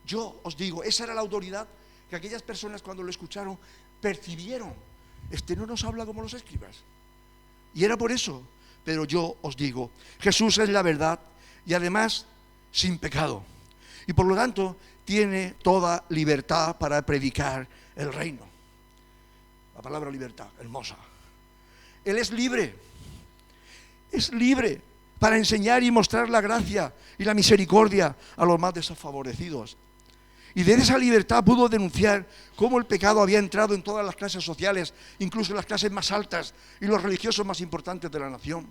Yo os digo. Esa era la autoridad que aquellas personas, cuando lo escucharon, percibieron. Este no nos habla como los escribas. Y era por eso. Pero yo os digo. Jesús es la verdad y además sin pecado. Y por lo tanto tiene toda libertad para predicar el reino. La palabra libertad, hermosa. Él es libre. Es libre para enseñar y mostrar la gracia y la misericordia a los más desfavorecidos. Y de esa libertad pudo denunciar cómo el pecado había entrado en todas las clases sociales, incluso en las clases más altas y los religiosos más importantes de la nación.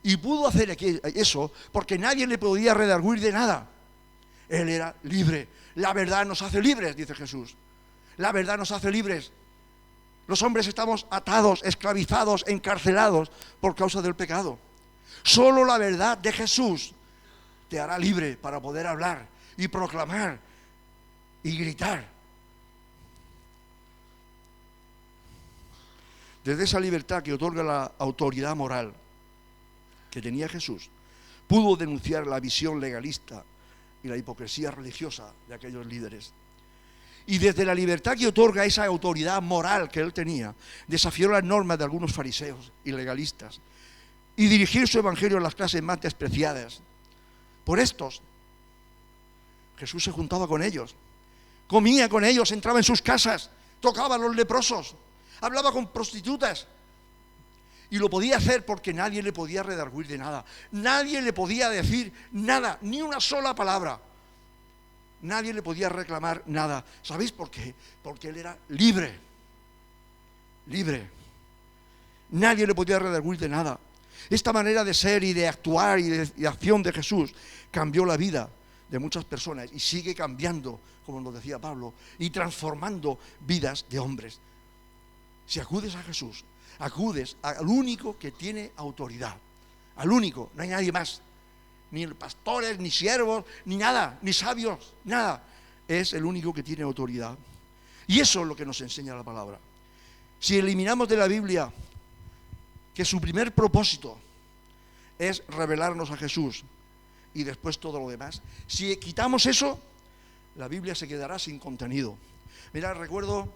Y pudo hacer eso porque nadie le podía redarguir de nada. Él era libre. La verdad nos hace libres, dice Jesús. La verdad nos hace libres. Los hombres estamos atados, esclavizados, encarcelados por causa del pecado. Solo la verdad de Jesús te hará libre para poder hablar y proclamar y gritar. Desde esa libertad que otorga la autoridad moral que tenía Jesús, pudo denunciar la visión legalista y la hipocresía religiosa de aquellos líderes. Y desde la libertad que otorga esa autoridad moral que él tenía, desafió las normas de algunos fariseos y legalistas y dirigió su evangelio a las clases más despreciadas. Por estos, Jesús se juntaba con ellos, comía con ellos, entraba en sus casas, tocaba a los leprosos, hablaba con prostitutas. Y lo podía hacer porque nadie le podía redarguir de nada. Nadie le podía decir nada, ni una sola palabra. Nadie le podía reclamar nada. ¿Sabéis por qué? Porque él era libre. Libre. Nadie le podía redarguir de nada. Esta manera de ser y de actuar y de acción de Jesús cambió la vida de muchas personas y sigue cambiando, como nos decía Pablo, y transformando vidas de hombres. Si acudes a Jesús, acudes al único que tiene autoridad. Al único, no hay nadie más. Ni pastores, ni siervos, ni nada, ni sabios, nada. Es el único que tiene autoridad. Y eso es lo que nos enseña la palabra. Si eliminamos de la Biblia que su primer propósito es revelarnos a Jesús y después todo lo demás, si quitamos eso, la Biblia se quedará sin contenido. Mira, recuerdo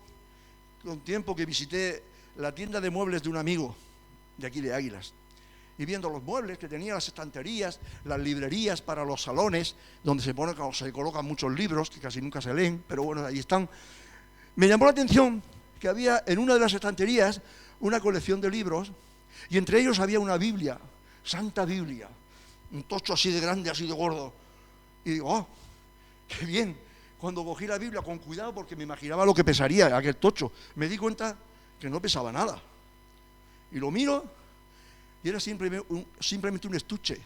un tiempo que visité la tienda de muebles de un amigo de aquí de Águilas, y viendo los muebles que tenía, las estanterías, las librerías para los salones, donde se colocan muchos libros que casi nunca se leen, pero bueno, ahí están. Me llamó la atención que había en una de las estanterías una colección de libros, y entre ellos había una Biblia, Santa Biblia, un tocho así de grande, así de gordo. Y digo, ¡oh, qué bien! Cuando cogí la Biblia con cuidado, porque me imaginaba lo que pesaría aquel tocho, me di cuenta que no pesaba nada. Y lo miro y era simplemente un estuche.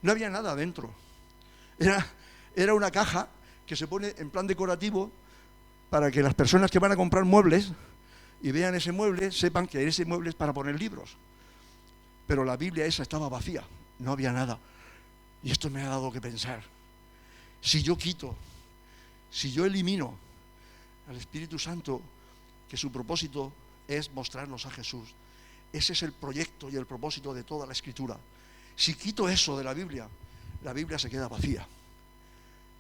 No había nada adentro. Era una caja que se pone en plan decorativo para que las personas que van a comprar muebles y vean ese mueble, sepan que ese mueble es para poner libros. Pero la Biblia esa estaba vacía, no había nada. Y esto me ha dado que pensar. Si yo elimino al Espíritu Santo, que su propósito es mostrarnos a Jesús, ese es el proyecto y el propósito de toda la Escritura. Si quito eso de la Biblia se queda vacía.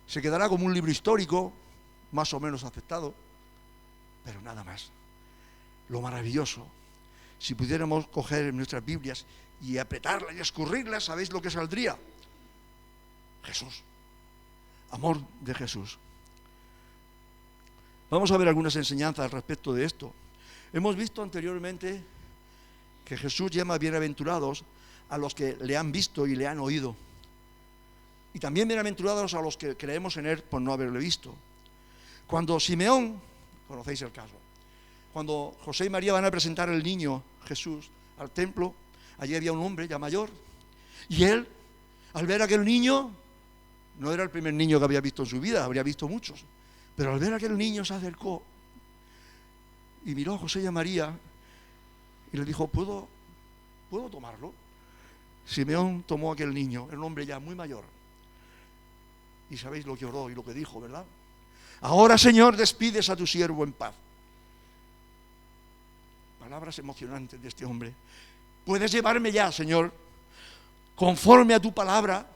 Se quedará como un libro histórico, más o menos aceptado, pero nada más. Lo maravilloso, si pudiéramos coger nuestras Biblias y apretarlas y escurrirlas, ¿sabéis lo que saldría? Jesús. Amor de Jesús. Vamos a ver algunas enseñanzas al respecto de esto. Hemos visto anteriormente que Jesús llama bienaventurados a los que le han visto y le han oído. Y también bienaventurados a los que creemos en Él por no haberle visto. Cuando Simeón, conocéis el caso, cuando José y María van a presentar al niño Jesús al templo, allí había un hombre ya mayor, y él, al ver a aquel niño, no era el primer niño que había visto en su vida, habría visto muchos, pero al ver a aquel niño se acercó y miró a José y a María y le dijo, ¿puedo tomarlo? Simeón tomó a aquel niño, era un hombre ya muy mayor, y sabéis lo que oró y lo que dijo, ¿verdad? Ahora, Señor, despides a tu siervo en paz. Palabras emocionantes de este hombre. Puedes llevarme ya, Señor, conforme a tu palabra,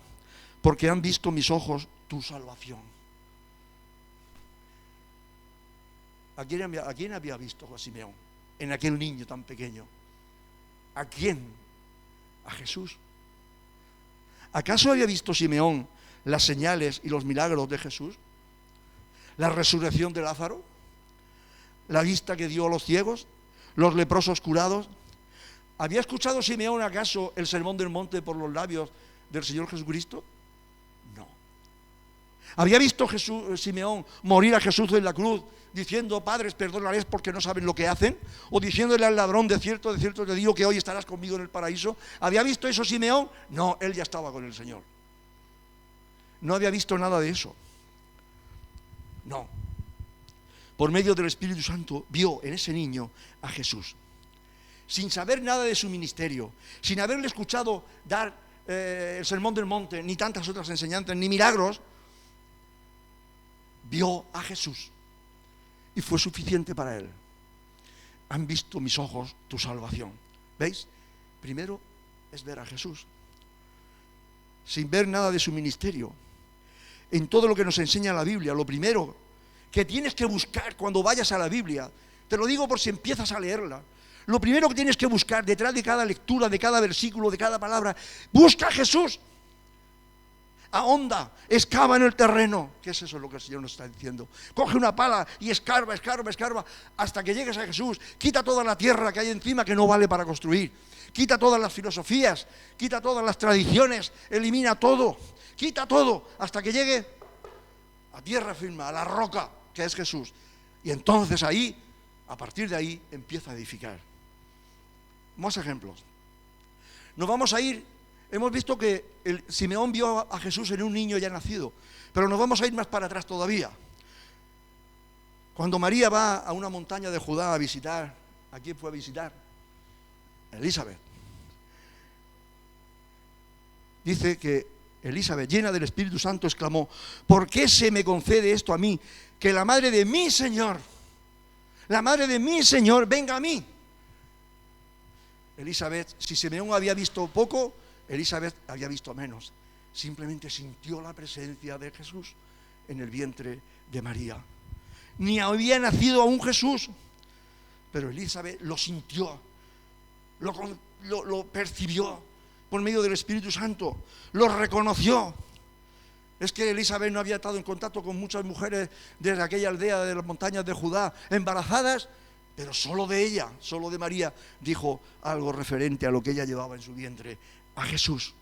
porque han visto mis ojos tu salvación. ¿A quién había visto a Simeón en aquel niño tan pequeño? ¿A quién? A Jesús. ¿Acaso había visto Simeón las señales y los milagros de Jesús? La resurrección de Lázaro, la vista que dio a los ciegos, los leprosos curados. ¿Había escuchado Simeón acaso el sermón del monte por los labios del Señor Jesucristo? No. ¿Había visto Simeón morir a Jesús en la cruz diciendo, padres, perdónales porque no saben lo que hacen? O diciéndole al ladrón, de cierto te digo que hoy estarás conmigo en el paraíso. ¿Había visto eso Simeón? No, él ya estaba con el Señor. No había visto nada de eso. No. Por medio del Espíritu Santo vio en ese niño a Jesús. Sin saber nada de su ministerio, sin haberle escuchado dar el sermón del monte, ni tantas otras enseñanzas, ni milagros, vio a Jesús. Y fue suficiente para él. Han visto mis ojos tu salvación. ¿Veis? Primero es ver a Jesús. Sin ver nada de su ministerio. En todo lo que nos enseña la Biblia, lo primero que tienes que buscar cuando vayas a la Biblia, te lo digo por si empiezas a leerla, lo primero que tienes que buscar detrás de cada lectura, de cada versículo, de cada palabra, busca a Jesús. Ahonda, excava en el terreno. ¿Qué es eso lo que el Señor nos está diciendo? Coge una pala y escarba hasta que llegues a Jesús. Quita toda la tierra que hay encima que no vale para construir. Quita todas las filosofías, quita todas las tradiciones, elimina todo. Quita todo hasta que llegue a tierra firme, a la roca que es Jesús. Y entonces ahí, a partir de ahí, empieza a edificar. Más ejemplos. Nos vamos a ir, hemos visto que Simeón vio a Jesús en un niño ya nacido, pero nos vamos a ir más para atrás todavía. Cuando María va a una montaña de Judá a visitar, ¿a quién fue a visitar? A Elizabeth. Dice que Elizabeth, llena del Espíritu Santo, exclamó, ¿por qué se me concede esto a mí? Que la madre de mi Señor venga a mí. Elizabeth, si Simeón había visto poco, Elizabeth había visto menos. Simplemente sintió la presencia de Jesús en el vientre de María. Ni había nacido aún Jesús, pero Elizabeth lo sintió, lo percibió por medio del Espíritu Santo, lo reconoció. Es que Elizabeth no había estado en contacto con muchas mujeres desde aquella aldea de las montañas de Judá embarazadas, pero solo de ella, solo de María, dijo algo referente a lo que ella llevaba en su vientre, a Jesús.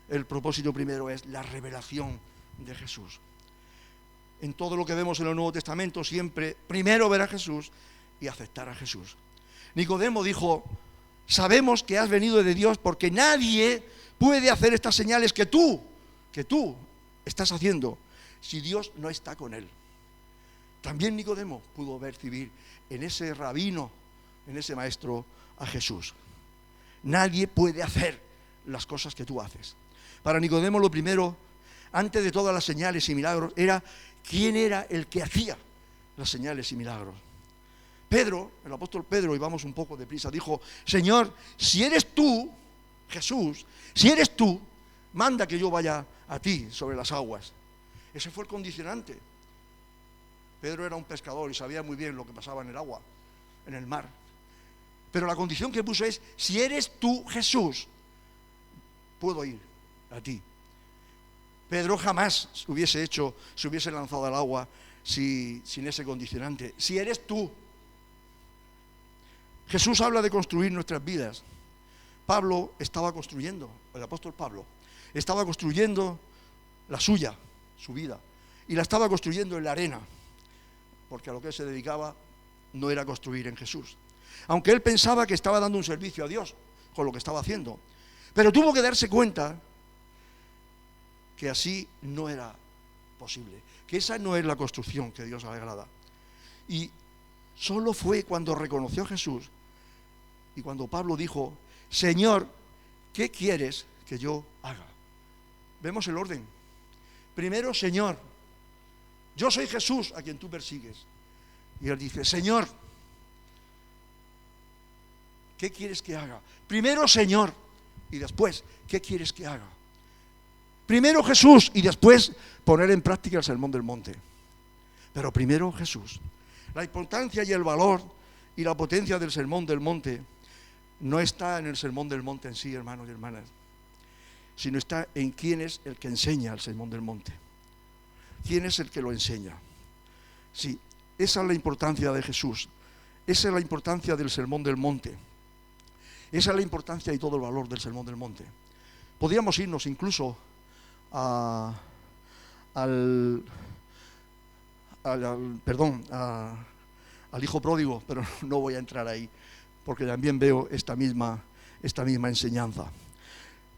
El propósito primero es la revelación de Jesús. En todo lo que vemos en el Nuevo Testamento siempre, primero ver a Jesús y aceptar a Jesús. Nicodemo dijo: sabemos que has venido de Dios, porque nadie puede hacer estas señales que tú estás haciendo si Dios no está con él. También Nicodemo pudo percibir en ese rabino, en ese maestro, a Jesús. Nadie puede hacer las cosas que tú haces. Para Nicodemo, lo primero, antes de todas las señales y milagros, era quién era el que hacía las señales y milagros. Pedro, el apóstol Pedro, y vamos un poco deprisa, dijo: Señor, si eres tú, Jesús, si eres tú, manda que yo vaya a ti sobre las aguas. Ese fue el condicionante. Pedro era un pescador y sabía muy bien lo que pasaba en el agua, en el mar. Pero la condición que puso es: si eres tú, Jesús, puedo ir a ti. Pedro jamás se hubiese lanzado al agua sin ese condicionante. Si eres tú. Jesús habla de construir nuestras vidas. Pablo estaba construyendo, el apóstol Pablo, estaba construyendo la suya, su vida, y la estaba construyendo en la arena, porque a lo que él se dedicaba no era construir en Jesús. Aunque él pensaba que estaba dando un servicio a Dios con lo que estaba haciendo, pero tuvo que darse cuenta que así no era posible, que esa no es la construcción que a Dios le agrada. Y solo fue cuando reconoció a Jesús y cuando Pablo dijo: Señor, ¿qué quieres que yo haga? Vemos el orden. Primero: Señor, yo soy Jesús a quien tú persigues. Y él dice: Señor, ¿qué quieres que haga? Primero Señor, y después, ¿qué quieres que haga? Primero Jesús y después poner en práctica el Sermón del Monte. Pero primero Jesús. La importancia y el valor y la potencia del Sermón del Monte no está en el Sermón del Monte en sí, hermanos y hermanas, sino está en quién es el que enseña el Sermón del Monte. ¿Quién es el que lo enseña? Sí, esa es la importancia de Jesús. Esa es la importancia del Sermón del Monte. Esa es la importancia y todo el valor del Sermón del Monte. Podríamos irnos incluso al hijo pródigo, pero no voy a entrar ahí, porque también veo esta misma enseñanza.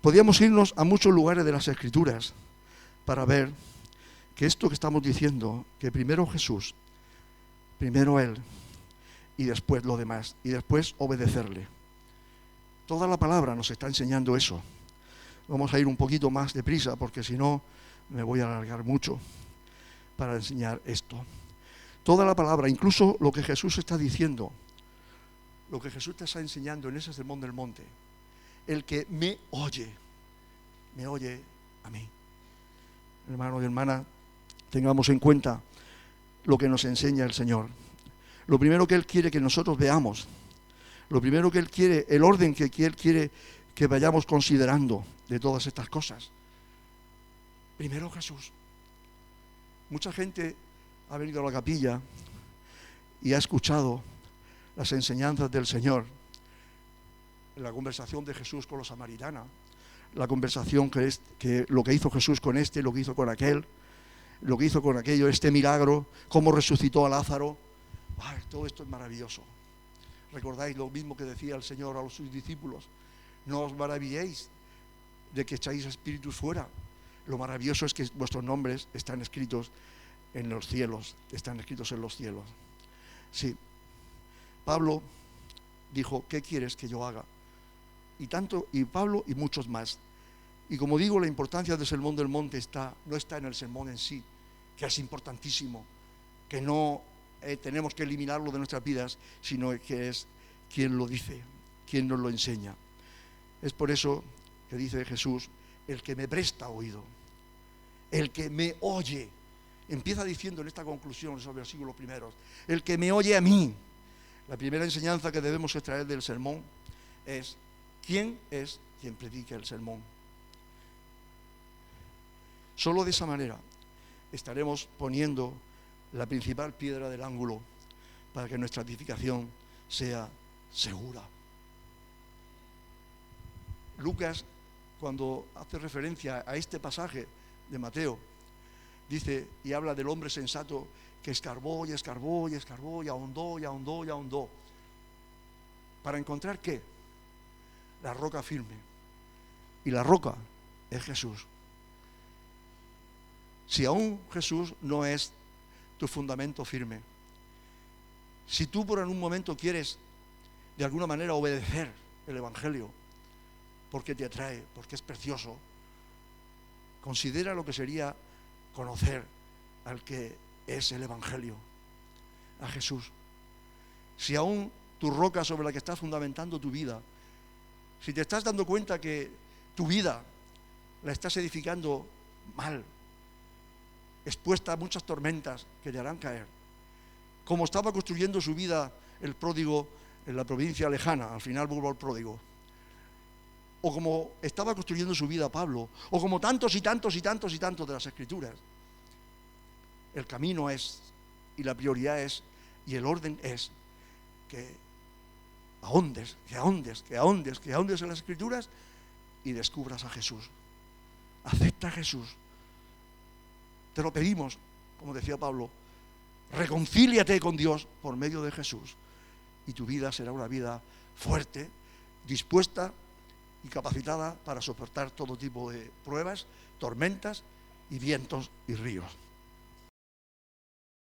Podríamos irnos a muchos lugares de las Escrituras para ver que esto que estamos diciendo, que primero Jesús, primero Él, y después lo demás, y después obedecerle. Toda la palabra nos está enseñando eso. Vamos a ir un poquito más deprisa, porque si no me voy a alargar mucho para enseñar esto. Toda la palabra, incluso lo que Jesús está diciendo, lo que Jesús te está enseñando en ese Sermón del Monte: el que me oye a mí. Hermano y hermana, tengamos en cuenta lo que nos enseña el Señor. Lo primero que Él quiere que nosotros veamos, lo primero que Él quiere, el orden que Él quiere que vayamos considerando de todas estas cosas. Primero Jesús. Mucha gente ha venido a la capilla y ha escuchado las enseñanzas del Señor, la conversación de Jesús con los samaritanos, la conversación que lo que hizo Jesús con este, lo que hizo con aquel, lo que hizo con aquello, este milagro, cómo resucitó a Lázaro. Ay, todo esto es maravilloso. Recordáis lo mismo que decía el Señor a sus discípulos: no os maravilléis de que echáis espíritus fuera. Lo maravilloso es que vuestros nombres están escritos en los cielos, están escritos en los cielos. Sí, Pablo dijo: ¿qué quieres que yo haga? Y Pablo y muchos más. Y como digo, la importancia del Sermón del Monte no está en el sermón en sí, que es importantísimo, que no tenemos que eliminarlo de nuestras vidas, sino que es quien lo dice, quien nos lo enseña. Es por eso que dice Jesús: el que me presta oído, el que me oye. Empieza diciendo en esta conclusión, en esos versículos primeros: el que me oye a mí. La primera enseñanza que debemos extraer del sermón es: ¿quién es quien predica el sermón? Solo de esa manera estaremos poniendo la principal piedra del ángulo para que nuestra edificación sea segura. Lucas, cuando hace referencia a este pasaje de Mateo, dice y habla del hombre sensato que escarbó y escarbó y escarbó y ahondó y ahondó y ahondó. ¿Para encontrar qué? La roca firme. Y la roca es Jesús. Si aún Jesús no es tu fundamento firme, si tú por algún momento quieres de alguna manera obedecer el Evangelio, porque te atrae, porque es precioso, considera lo que sería conocer al que es el Evangelio, a Jesús. Si aún tu roca sobre la que estás fundamentando tu vida, si te estás dando cuenta que tu vida la estás edificando mal, expuesta a muchas tormentas que te harán caer, como estaba construyendo su vida el pródigo en la provincia lejana, al final vuelvo al pródigo, o como estaba construyendo su vida Pablo, o como tantos y tantos y tantos y tantos de las Escrituras, el camino es, y la prioridad es, y el orden es, que ahondes en las Escrituras y descubras a Jesús. Acepta a Jesús. Te lo pedimos, como decía Pablo, reconcíliate con Dios por medio de Jesús y tu vida será una vida fuerte, dispuesta y capacitada para soportar todo tipo de pruebas, tormentas y vientos y ríos.